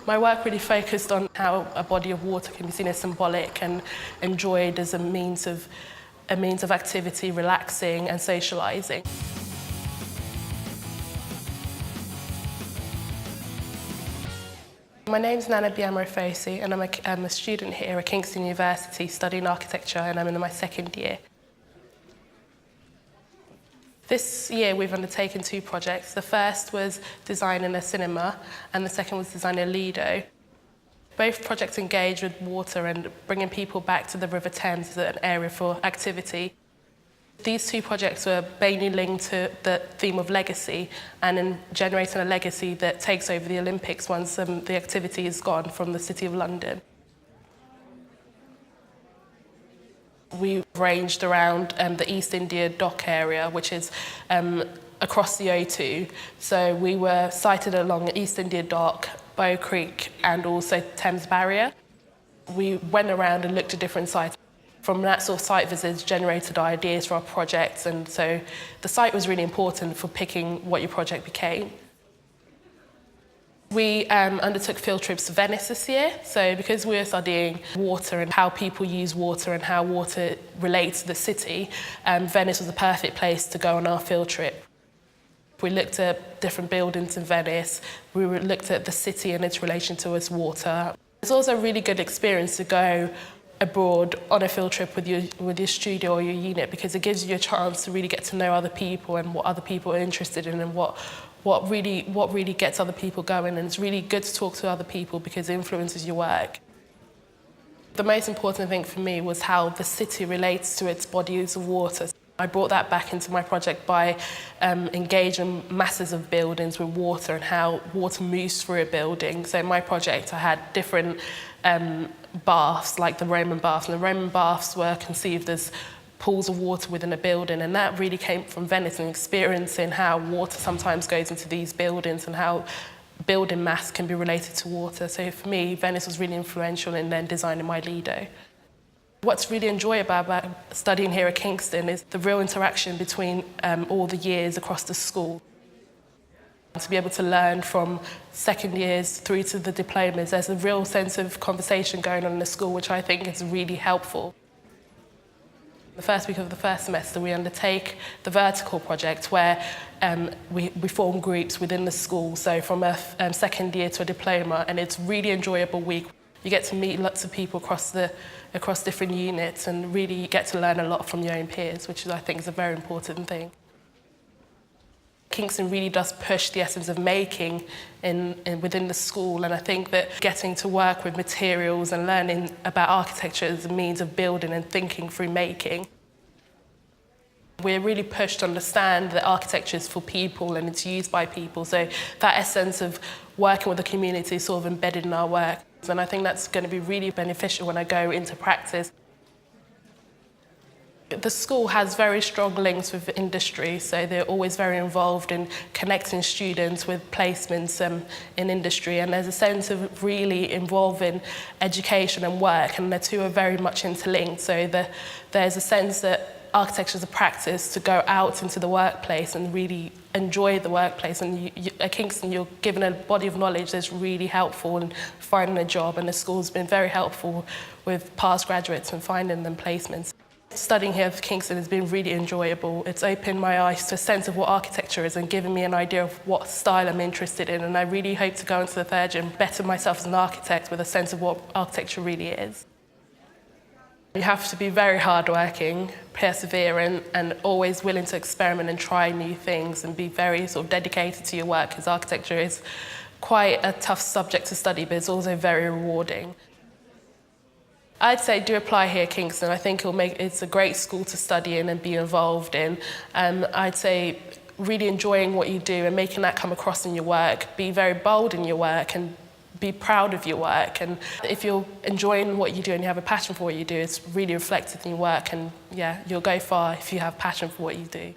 My work really focused on how a body of water can be seen as symbolic and enjoyed as a means of activity, relaxing and socialising. My name's Biamah-Ofosu and I'm a student here at Kingston University studying architecture, and I'm in my second year. This year we've undertaken 2 projects. The first was designing a cinema and the second was designing a lido. Both projects engage with water and bringing people back to the River Thames as an area for activity. These 2 projects were mainly linked to the theme of legacy and in generating a legacy that takes over the Olympics once the activity is gone from the City of London. We ranged around the East India Dock area, which is across the O2. So we were sited along East India Dock, Bow Creek and also Thames Barrier. We went around and looked at different sites. From that sort of site visits generated ideas for our projects, and so the site was really important for picking what your project became. We undertook field trips to Venice this year, so because we were studying water and how people use water and how water relates to the city, Venice was the perfect place to go on our field trip. We looked at different buildings in Venice, we looked at the city and its relation to its water. It's also a really good experience to go abroad on a field trip with your studio or your unit, because it gives you a chance to really get to know other people and what other people are interested in and what really gets other people going, and it's really good to talk to other people because it influences your work. The most important thing for me was how the city relates to its bodies of water. I brought that back into my project by engaging masses of buildings with water and how water moves through a building. So in my project I had different baths, like the Roman baths, and the Roman baths were conceived as pools of water within a building, and that really came from Venice and experiencing how water sometimes goes into these buildings and how building mass can be related to water. So for me, Venice was really influential in then designing my lido. What's really enjoyable about studying here at Kingston is the real interaction between all the years across the school. To be able to learn from second years through to the diplomas, there's a real sense of conversation going on in the school, which I think is really helpful. The first week of the first semester, we undertake the vertical project where we form groups within the school, so from a second year to a diploma, and it's a really enjoyable week. You get to meet lots of people across different units and really get to learn a lot from your own peers, which I think is a very important thing. Kingston really does push the essence of making within the school, and I think that getting to work with materials and learning about architecture as a means of building and thinking through making. We're really pushed to understand that architecture is for people and it's used by people, so that essence of working with the community is sort of embedded in our work, and I think that's going to be really beneficial when I go into practice. The school has very strong links with industry, so they're always very involved in connecting students with placements in industry, and there's a sense of really involving education and work, and the two are very much interlinked. So there's a sense that architecture is a practice to go out into the workplace and really enjoy the workplace, and at Kingston you're given a body of knowledge that's really helpful in finding a job, and the school's been very helpful with past graduates and finding them placements. Studying here at Kingston has been really enjoyable. It's opened my eyes to a sense of what architecture is and given me an idea of what style I'm interested in, and I really hope to go into the third year and better myself as an architect with a sense of what architecture really is. You have to be very hardworking, perseverant, and always willing to experiment and try new things and be very sort of dedicated to your work, because architecture is quite a tough subject to study, but it's also very rewarding. I'd say do apply here at Kingston. I think it's a great school to study in and be involved in. I'd say really enjoying what you do and making that come across in your work. Be very bold in your work and be proud of your work. And if you're enjoying what you do and you have a passion for what you do, it's really reflected in your work, and yeah, you'll go far if you have passion for what you do.